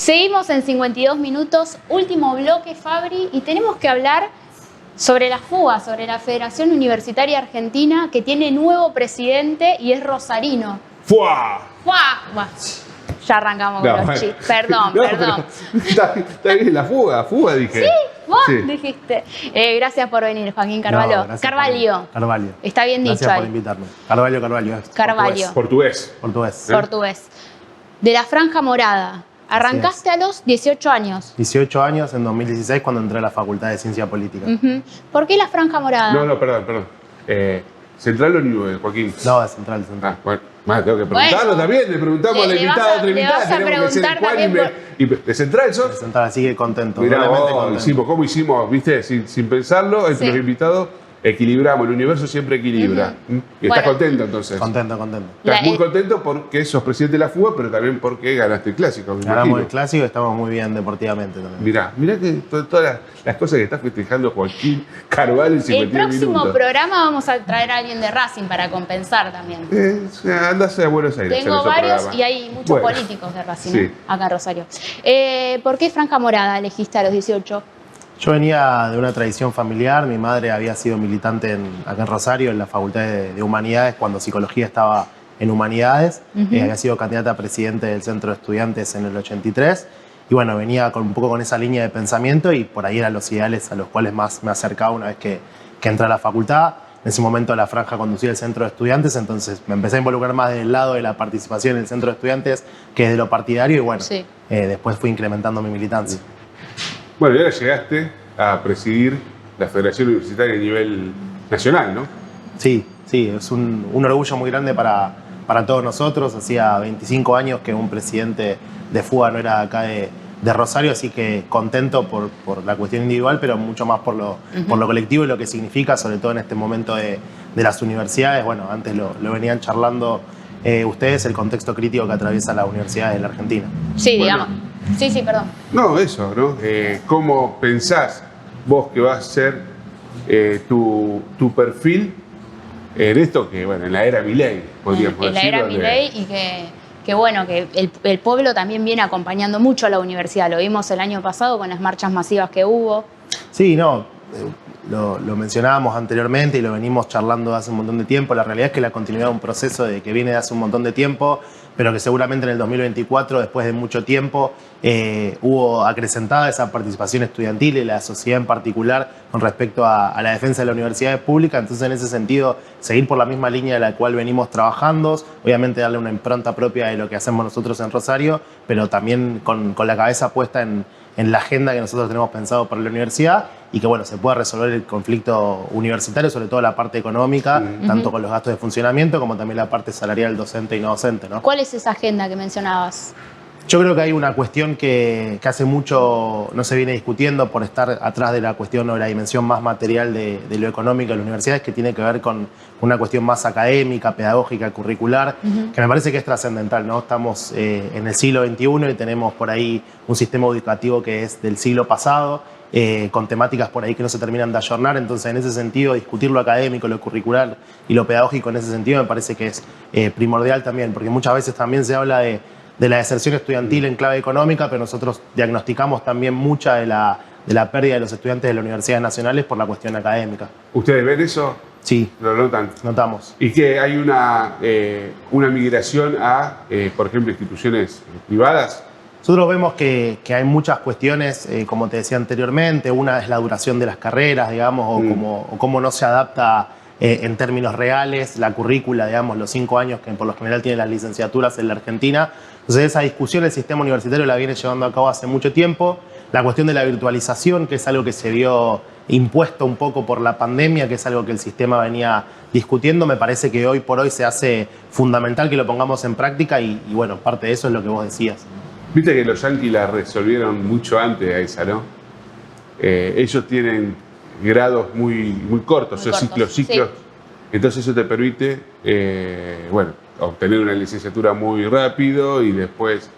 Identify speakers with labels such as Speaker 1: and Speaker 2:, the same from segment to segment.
Speaker 1: Seguimos en 52 minutos, último bloque, Fabri, y tenemos que hablar sobre la FUA, sobre la Federación Universitaria Argentina, que tiene nuevo presidente y es rosarino.
Speaker 2: ¡Fua!
Speaker 1: ¡Fua! Bueno, ya arrancamos con los chistes. Perdón, perdón.
Speaker 2: Está bien, la fuga dije.
Speaker 1: ¿Sí? ¿Vos
Speaker 2: Sí.
Speaker 1: dijiste? Gracias por venir, Joaquín Carvalho.
Speaker 3: No,
Speaker 1: Carvalho.
Speaker 3: Carvalho.
Speaker 1: Está bien dicho
Speaker 3: Gracias por
Speaker 1: ahí.
Speaker 3: invitarme. Carvalho.
Speaker 1: Carvalho.
Speaker 2: Portugués.
Speaker 3: Portugués.
Speaker 1: Portugués. De la Franja Morada. Arrancaste a los 18 años.
Speaker 3: 18 años en 2016 cuando entré a la Facultad de Ciencia Política.
Speaker 1: ¿Por qué la Franja Morada?
Speaker 2: No, perdón. ¿Central o Newell, Joaquín?
Speaker 3: No, de Central.
Speaker 2: Ah, bueno, más tengo que preguntarlo
Speaker 1: Bueno.
Speaker 2: también. Le preguntamos al
Speaker 1: Le
Speaker 2: invitado,
Speaker 1: vas a-
Speaker 2: otra
Speaker 1: le
Speaker 2: invitada.
Speaker 1: vas a
Speaker 2: Tenemos que ser
Speaker 1: preguntar
Speaker 2: ecuánime.
Speaker 1: también
Speaker 2: ¿De Central sos?
Speaker 3: De Central, así que contento.
Speaker 2: Mirá,
Speaker 3: realmente contento.
Speaker 2: ¿cómo hicimos? ¿Viste? Sin pensarlo, entre
Speaker 1: Sí.
Speaker 2: los invitados, equilibramos. El universo siempre equilibra. Y estás
Speaker 1: Bueno.
Speaker 2: contento entonces.
Speaker 3: Contento.
Speaker 2: Estás muy contento porque sos presidente de la FUA, pero también porque ganaste el clásico. me
Speaker 3: Ganamos
Speaker 2: imagino.
Speaker 3: el clásico y estamos muy bien deportivamente también.
Speaker 2: Mirá que todas las cosas que está festejando Joaquín Carvalho en
Speaker 1: El
Speaker 2: 51
Speaker 1: próximo
Speaker 2: minutos.
Speaker 1: programa vamos a traer a alguien de Racing para compensar también.
Speaker 2: Andás a Buenos Aires.
Speaker 1: Tengo
Speaker 2: en otro
Speaker 1: varios
Speaker 2: programa.
Speaker 1: y hay muchos
Speaker 2: Bueno,
Speaker 1: políticos de Racing,
Speaker 2: sí.
Speaker 1: acá en Rosario. ¿Por qué Franja Morada elegiste a los 18?
Speaker 3: Yo venía de una tradición familiar. Mi madre había sido militante acá en Rosario, en la Facultad de Humanidades, cuando Psicología estaba en Humanidades. Había sido candidata a presidente del Centro de Estudiantes en el 83. Y bueno, venía un poco con esa línea de pensamiento y por ahí eran los ideales a los cuales más me acercaba una vez que entré a la facultad. En ese momento la franja conducía el Centro de Estudiantes, entonces me empecé a involucrar más del lado de la participación en el Centro de Estudiantes que de lo partidario y bueno,
Speaker 1: Sí.
Speaker 3: Después fui incrementando mi militancia.
Speaker 2: Bueno, y ahora llegaste a presidir la Federación Universitaria a nivel nacional, ¿no?
Speaker 3: Sí, es un orgullo muy grande para todos nosotros. Hacía 25 años que un presidente de FUA no era acá de Rosario, así que contento por la cuestión individual, pero mucho más por lo colectivo y lo que significa, sobre todo en este momento de las universidades. Bueno, antes lo venían charlando ustedes, el contexto crítico que atraviesa las universidades de la Argentina.
Speaker 1: Sí,
Speaker 2: Bueno.
Speaker 1: digamos. Sí, perdón.
Speaker 2: No, eso, ¿no? ¿Cómo pensás vos que va a ser tu perfil en esto que, bueno, en la era Milei, podríamos
Speaker 1: En la
Speaker 2: decirlo?
Speaker 1: era Milei y que bueno, que el pueblo también viene acompañando mucho a la universidad. Lo vimos el año pasado con las marchas masivas que hubo.
Speaker 3: Sí, no, lo mencionábamos anteriormente y lo venimos charlando hace un montón de tiempo. La realidad es que la continuidad de un proceso que viene de hace un montón de tiempo, pero que seguramente en el 2024, después de mucho tiempo, hubo acrecentada esa participación estudiantil y la sociedad en particular con respecto a la defensa de las universidades públicas. Entonces, en ese sentido, seguir por la misma línea de la cual venimos trabajando, obviamente darle una impronta propia de lo que hacemos nosotros en Rosario, pero también con la cabeza puesta en la agenda que nosotros tenemos pensado para la universidad y que bueno, se pueda resolver el conflicto universitario, sobre todo la parte económica, tanto con los gastos de funcionamiento como también la parte salarial docente y no docente, ¿no?
Speaker 1: ¿Cuál es esa agenda que mencionabas?
Speaker 3: Yo creo que hay una cuestión que hace mucho no se viene discutiendo por estar atrás de la cuestión o de la dimensión más material de lo económico de las universidades, que tiene que ver con una cuestión más académica, pedagógica, curricular, que me parece que es trascendental, ¿no? Estamos en el siglo XXI y tenemos por ahí un sistema educativo que es del siglo pasado, con temáticas por ahí que no se terminan de ayornar. Entonces, en ese sentido, discutir lo académico, lo curricular y lo pedagógico en ese sentido me parece que es primordial también, porque muchas veces también se habla de la deserción estudiantil en clave económica, pero nosotros diagnosticamos también mucha de la pérdida de los estudiantes de las universidades nacionales por la cuestión académica.
Speaker 2: ¿Ustedes ven eso?
Speaker 3: Sí,
Speaker 2: ¿Lo notan?
Speaker 3: notamos.
Speaker 2: Y que hay una migración a, por ejemplo, instituciones privadas.
Speaker 3: Nosotros vemos que hay muchas cuestiones, como te decía anteriormente. Una es la duración de las carreras, digamos, o cómo no se adapta en términos reales la currícula, digamos, los 5 años que por lo general tienen las licenciaturas en la Argentina. Entonces, esa discusión el sistema universitario la viene llevando a cabo hace mucho tiempo. La cuestión de la virtualización, que es algo que se vio impuesto un poco por la pandemia, que es algo que el sistema venía discutiendo, me parece que hoy por hoy se hace fundamental que lo pongamos en práctica y bueno, parte de eso es lo que vos decías.
Speaker 2: Viste que los yanquis la resolvieron mucho antes a esa, ¿no? Ellos tienen grados muy cortos,
Speaker 1: Muy cortos,
Speaker 2: ciclos.
Speaker 1: sí.
Speaker 2: Entonces eso te permite, obtener una licenciatura muy rápido y después,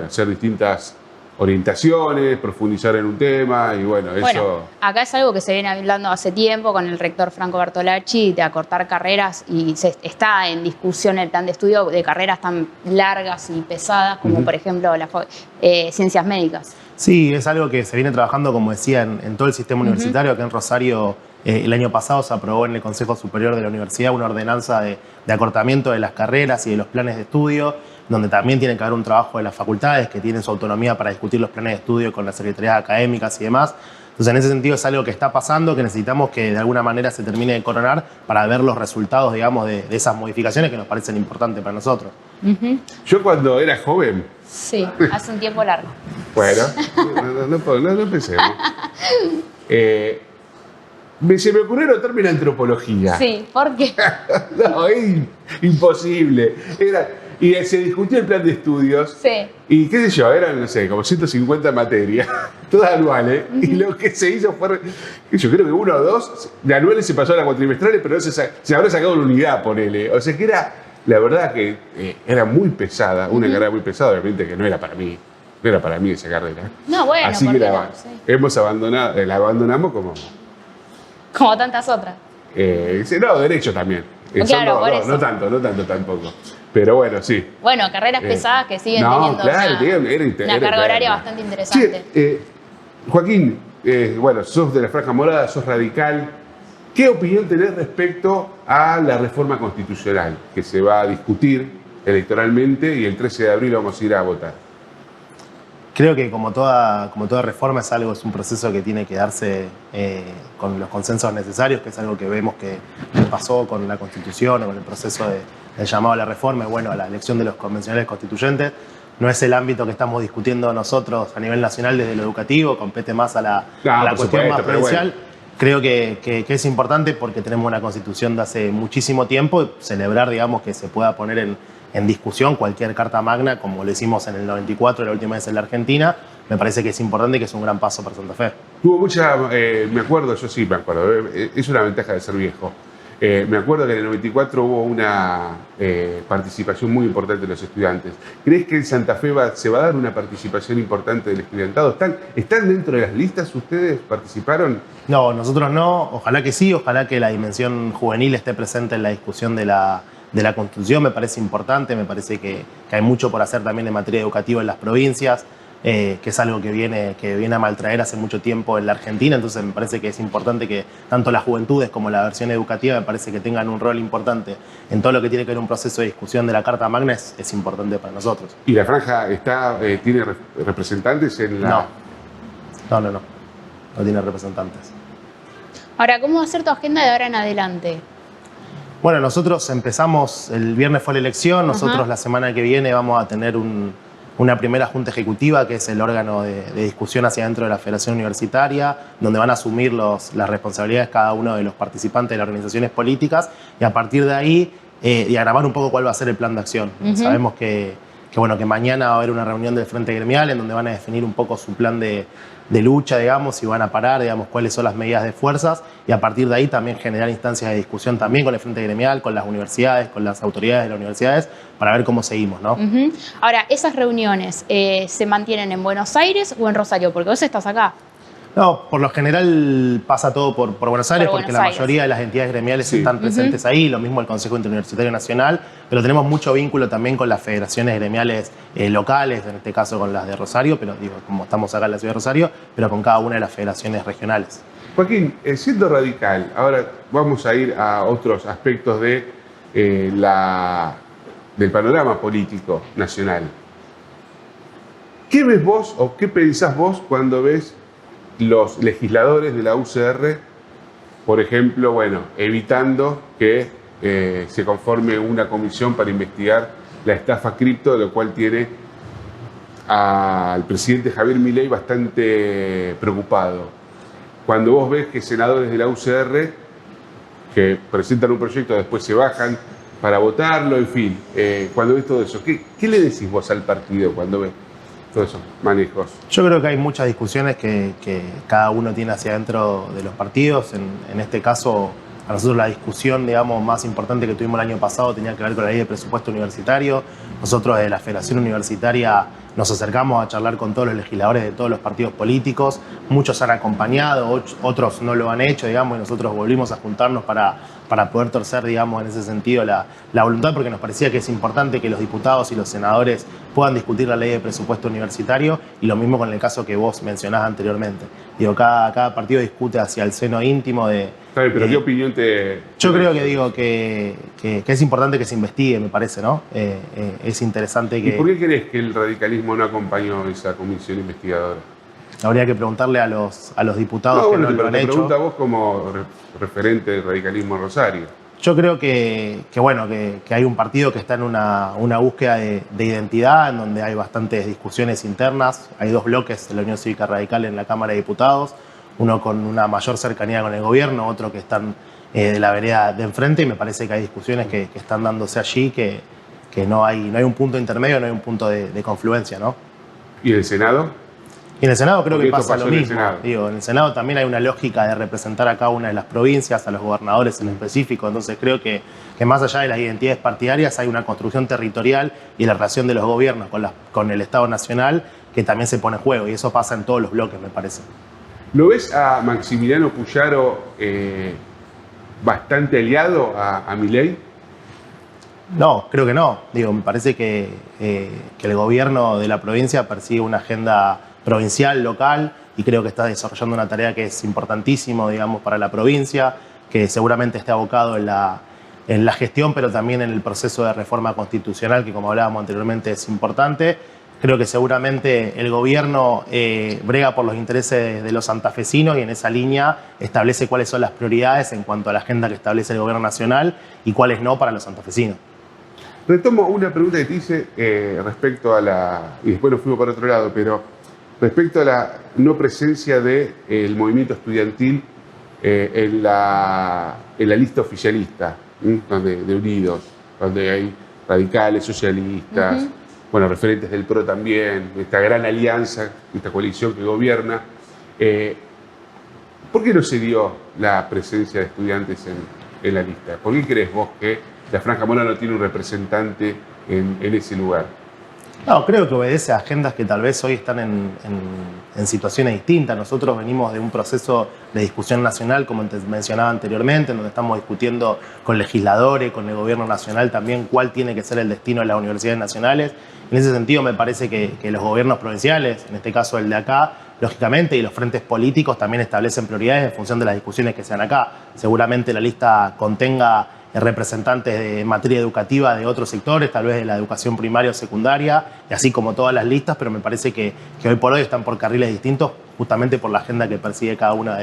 Speaker 2: hacer distintas orientaciones, profundizar en un tema y bueno, eso...
Speaker 1: Bueno, acá es algo que se viene hablando hace tiempo con el rector Franco Bertolacci de acortar carreras y está en discusión el plan de estudio de carreras tan largas y pesadas como por ejemplo las ciencias médicas.
Speaker 3: Sí, es algo que se viene trabajando, como decía, en todo el sistema universitario. Acá en Rosario el año pasado se aprobó en el Consejo Superior de la Universidad una ordenanza de acortamiento de las carreras y de los planes de estudio, donde también tiene que haber un trabajo de las facultades que tienen su autonomía para discutir los planes de estudio con las secretarías académicas y demás. Entonces, en ese sentido es algo que está pasando, que necesitamos que de alguna manera se termine de coronar para ver los resultados, digamos, de esas modificaciones que nos parecen importantes para nosotros.
Speaker 2: Yo cuando era joven...
Speaker 1: Sí, hace un tiempo largo.
Speaker 2: Bueno, no pensemos. Se me ocurrió anotarme en antropología.
Speaker 1: Sí, ¿por qué?
Speaker 2: No, es imposible. Y se discutió el plan de estudios.
Speaker 1: Sí.
Speaker 2: Y qué sé yo, eran, no sé, como 150 materias, todas anuales. Y lo que se hizo fue, yo creo que 1 o 2 de anuales se pasó a las cuatrimestrales, pero se habrá sacado una unidad, ponele. O sea que era, la verdad que era muy pesada, una carrera muy pesada, obviamente que no era para mí. No era para mí esa carrera.
Speaker 1: No, bueno,
Speaker 2: así que hemos abandonado, la abandonamos
Speaker 1: como tantas otras.
Speaker 2: No, derecho también.
Speaker 1: Claro, por eso.
Speaker 2: No tanto tampoco. Pero bueno, sí.
Speaker 1: Bueno, carreras pesadas que siguen teniendo una carga horaria bastante interesante.
Speaker 2: Sí, Joaquín, bueno, sos de la Franja Morada, sos radical. ¿Qué opinión tenés respecto a la reforma constitucional que se va a discutir electoralmente y el 13 de abril vamos a ir a votar?
Speaker 3: Creo que como toda reforma es un proceso que tiene que darse con los consensos necesarios, que es algo que vemos que pasó con la Constitución o con el proceso del llamado a la reforma y bueno, a la elección de los convencionales constituyentes. No es el ámbito que estamos discutiendo nosotros a nivel nacional desde lo educativo, compete más a la cuestión más provincial. Bueno. Creo que es importante porque tenemos una Constitución de hace muchísimo tiempo y celebrar, digamos, que se pueda poner en discusión cualquier carta magna, como lo hicimos en el 94, la última vez en la Argentina, me parece que es importante y que es un gran paso para Santa Fe.
Speaker 2: Tuvo mucha, me acuerdo, es una ventaja de ser viejo. Me acuerdo que en el 94 hubo una participación muy importante de los estudiantes. ¿Crees que en Santa Fe se va a dar una participación importante del estudiantado? ¿Están dentro de las listas? ¿Ustedes participaron?
Speaker 3: No, nosotros no. Ojalá que sí, ojalá que la dimensión juvenil esté presente en la discusión de la Constitución. Me parece importante, me parece que hay mucho por hacer también en materia educativa en las provincias, que es algo que viene a maltraer hace mucho tiempo en la Argentina. Entonces me parece que es importante que tanto las juventudes como la versión educativa me parece que tengan un rol importante en todo lo que tiene que ver un proceso de discusión de la Carta Magna. Es importante para nosotros.
Speaker 2: ¿Y la Franja tiene representantes en la...?
Speaker 3: No tiene representantes.
Speaker 1: Ahora, ¿cómo va a ser tu agenda de ahora en adelante?
Speaker 3: Bueno, nosotros empezamos, el viernes fue la elección, nosotros la semana que viene vamos a tener una primera junta ejecutiva, que es el órgano de discusión hacia dentro de la Federación Universitaria, donde van a asumir las responsabilidades cada uno de los participantes de las organizaciones políticas y a partir de ahí diagramar un poco cuál va a ser el plan de acción. Sabemos que mañana va a haber una reunión del Frente Gremial en donde van a definir un poco su plan de lucha, digamos, y van a parar, digamos, cuáles son las medidas de fuerzas y a partir de ahí también generar instancias de discusión también con el Frente Gremial, con las universidades, con las autoridades de las universidades, para ver cómo seguimos, ¿no?
Speaker 1: Ahora, ¿esas reuniones se mantienen en Buenos Aires o en Rosario? Porque vos estás acá.
Speaker 3: No, por lo general pasa todo por Buenos Aires, porque la mayoría de las entidades gremiales están presentes ahí, lo mismo el Consejo Interuniversitario Nacional, pero tenemos mucho vínculo también con las federaciones gremiales locales, en este caso con las de Rosario, pero digo, como estamos acá en la ciudad de Rosario, pero con cada una de las federaciones regionales.
Speaker 2: Joaquín, siendo radical, ahora vamos a ir a otros aspectos del panorama político nacional. ¿Qué ves vos o qué pensás vos cuando ves los legisladores de la UCR, por ejemplo, bueno, evitando que se conforme una comisión para investigar la estafa cripto, de lo cual tiene al presidente Javier Milei bastante preocupado? Cuando vos ves que senadores de la UCR que presentan un proyecto, después se bajan para votarlo, en fin, cuando ves todo eso, ¿qué le decís vos al partido cuando ves todos esos manejos?
Speaker 3: Yo creo que hay muchas discusiones que cada uno tiene hacia adentro de los partidos. En este caso, Para nosotros la discusión, digamos, más importante que tuvimos el año pasado tenía que ver con la ley de presupuesto universitario. Nosotros de la Federación Universitaria nos acercamos a charlar con todos los legisladores de todos los partidos políticos. Muchos han acompañado, otros no lo han hecho, digamos, y nosotros volvimos a juntarnos para poder torcer, digamos, en ese sentido la voluntad, porque nos parecía que es importante que los diputados y los senadores puedan discutir la ley de presupuesto universitario, y lo mismo con el caso que vos mencionás anteriormente. Digo, cada partido discute hacia el seno íntimo de...
Speaker 2: Está bien, pero ¿qué opinión te...?
Speaker 3: Yo creo que es importante que se investigue, me parece, ¿no? Es interesante que...
Speaker 2: ¿Y por qué crees que el radicalismo no acompañó esa comisión investigadora?
Speaker 3: Habría que preguntarle a los diputados que no lo han hecho. Te
Speaker 2: pregunto a vos como referente del radicalismo en Rosario.
Speaker 3: Yo creo que hay un partido que está en una búsqueda de identidad, en donde hay bastantes discusiones internas. Hay dos bloques de la Unión Cívica Radical en la Cámara de Diputados, uno con una mayor cercanía con el gobierno, otro que están de la vereda de enfrente, y me parece que hay discusiones que están dándose allí, que no hay un punto intermedio, no hay un punto de confluencia, ¿no?
Speaker 2: ¿Y el Senado?
Speaker 3: Y en el Senado creo que pasa lo mismo.
Speaker 2: En
Speaker 3: el Senado también hay una lógica de representar a cada una de las provincias, a los gobernadores en específico. Entonces creo que más allá de las identidades partidarias hay una construcción territorial y la relación de los gobiernos con el Estado Nacional que también se pone en juego. Y eso pasa en todos los bloques, me parece.
Speaker 2: ¿Lo ves a Maximiliano Puyaro bastante aliado a Milei?
Speaker 3: No, creo que no. Me parece que el gobierno de la provincia persigue una agenda provincial, local, y creo que está desarrollando una tarea que es importantísimo, digamos, para la provincia, que seguramente esté abocado en la gestión, pero también en el proceso de reforma constitucional, que como hablábamos anteriormente es importante. Creo que seguramente el gobierno brega por los intereses de los santafesinos y en esa línea establece cuáles son las prioridades en cuanto a la agenda que establece el gobierno nacional y cuáles no para los santafesinos.
Speaker 2: Retomo una pregunta que te hice respecto a y después nos fuimos para otro lado, pero respecto a la no presencia del movimiento estudiantil en la lista oficialista, de Unidos, donde hay radicales, socialistas, bueno, referentes del PRO también, esta gran alianza, esta coalición que gobierna. ¿Por qué no se dio la presencia de estudiantes en la lista? ¿Por qué crees vos que la Franja Morada no tiene un representante en ese lugar?
Speaker 3: No, creo que obedece a agendas que tal vez hoy están en situaciones distintas. Nosotros venimos de un proceso de discusión nacional, como te mencionaba anteriormente, en donde estamos discutiendo con legisladores, con el gobierno nacional también cuál tiene que ser el destino de las universidades nacionales. En ese sentido me parece que los gobiernos provinciales, en este caso el de acá, lógicamente, y los frentes políticos también establecen prioridades en función de las discusiones que sean acá. Seguramente la lista contenga representantes de materia educativa de otros sectores, tal vez de la educación primaria o secundaria, y así como todas las listas, pero me parece que hoy por hoy están por carriles distintos justamente por la agenda que persigue cada una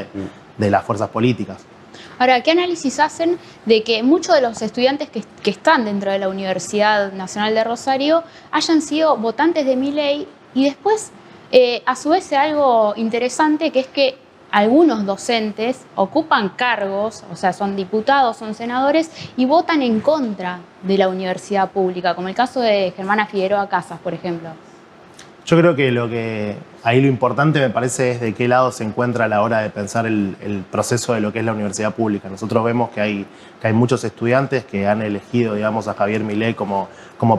Speaker 3: de las fuerzas políticas.
Speaker 1: Ahora, ¿qué análisis hacen de que muchos de los estudiantes que están dentro de la Universidad Nacional de Rosario hayan sido votantes de Milei y después, a su vez, algo interesante que es que algunos docentes ocupan cargos, o sea, son diputados, son senadores, y votan en contra de la universidad pública, como el caso de Germana Figueroa Casas, por ejemplo?
Speaker 3: Yo creo que ahí lo importante me parece es de qué lado se encuentra a la hora de pensar el proceso de lo que es la universidad pública. Nosotros vemos que hay muchos estudiantes que han elegido, digamos, a Javier Milei como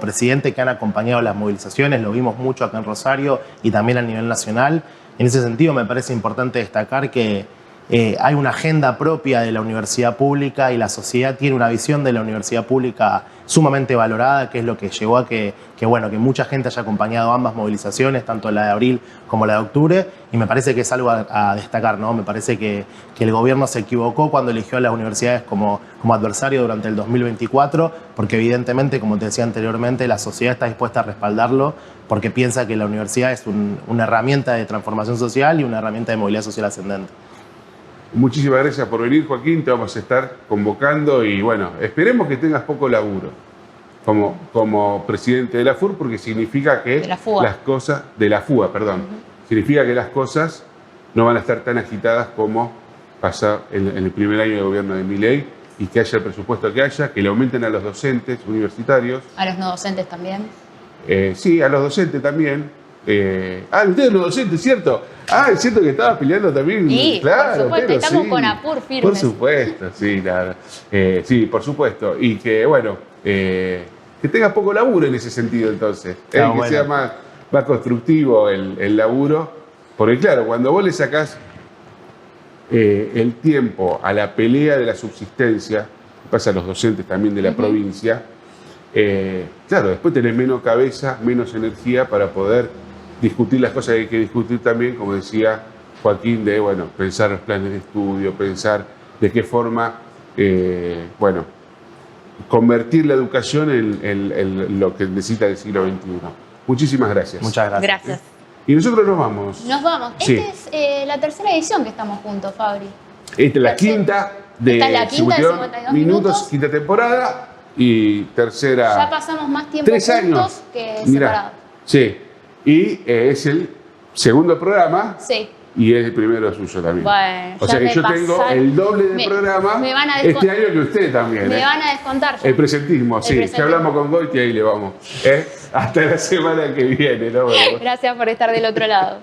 Speaker 3: presidente, que han acompañado las movilizaciones, lo vimos mucho acá en Rosario y también a nivel nacional. En ese sentido me parece importante destacar que hay una agenda propia de la universidad pública y la sociedad tiene una visión de la universidad pública sumamente valorada, que es lo que llevó a que mucha gente haya acompañado ambas movilizaciones, tanto la de abril como la de octubre, y me parece que es algo a destacar, ¿no? Me parece que el gobierno se equivocó cuando eligió a las universidades como adversario durante el 2024, porque evidentemente, como te decía anteriormente, la sociedad está dispuesta a respaldarlo porque piensa que la universidad es una herramienta de transformación social y una herramienta de movilidad social ascendente.
Speaker 2: Muchísimas gracias por venir, Joaquín. Te vamos a estar convocando y bueno, esperemos que tengas poco laburo como presidente de la FUR, porque significa que las cosas, de la FUA, perdón, significa que las cosas no van a estar tan agitadas como pasa en el primer año de gobierno de Milei, y que haya el presupuesto que haya, que le aumenten a los docentes universitarios.
Speaker 1: ¿A los no docentes también?
Speaker 2: Sí, a los docentes también, ustedes los docentes, ¿cierto? Es cierto que estabas peleando también.
Speaker 1: Sí,
Speaker 2: claro,
Speaker 1: por supuesto,
Speaker 2: pero
Speaker 1: estamos
Speaker 2: sí.
Speaker 1: con APUR firmes.
Speaker 2: Por supuesto, sí, nada. Sí, por supuesto. Y que, bueno, que tengas poco laburo en ese sentido, entonces. Que
Speaker 3: Bueno.
Speaker 2: sea más constructivo el laburo. Porque, claro, cuando vos le sacás el tiempo a la pelea de la subsistencia, pasa a los docentes también de la provincia, claro, después tenés menos cabeza, menos energía para poder discutir las cosas que hay que discutir también, como decía Joaquín, de bueno, pensar los planes de estudio, pensar de qué forma, bueno, convertir la educación en lo que necesita el siglo XXI. Muchísimas gracias.
Speaker 3: Muchas gracias.
Speaker 1: Gracias.
Speaker 2: Y nosotros nos vamos.
Speaker 1: Nos vamos.
Speaker 2: Sí.
Speaker 1: Esta es la tercera edición que estamos juntos, Fabri.
Speaker 2: Esta es la
Speaker 1: Tercera.
Speaker 2: quinta de
Speaker 1: Esta es la quinta de 52 minutos.
Speaker 2: quinta temporada y tercera.
Speaker 1: Ya pasamos más tiempo
Speaker 2: 3
Speaker 1: juntos
Speaker 2: años.
Speaker 1: que
Speaker 2: Mirá,
Speaker 1: separados.
Speaker 2: sí. Y es el segundo programa
Speaker 1: Sí.
Speaker 2: y es el primero suyo también.
Speaker 1: Bueno,
Speaker 2: o
Speaker 1: ya
Speaker 2: sea que
Speaker 1: me
Speaker 2: yo tengo
Speaker 1: pasaron.
Speaker 2: el doble de
Speaker 1: Me-
Speaker 2: programa
Speaker 1: me van a
Speaker 2: este año que usted también.
Speaker 1: Me van a descontar ya.
Speaker 2: El presentismo, sí.
Speaker 1: presentismo.
Speaker 2: Ya hablamos con Goiti y ahí le vamos. Hasta la semana que viene. ¿No?
Speaker 1: Gracias por estar del otro lado.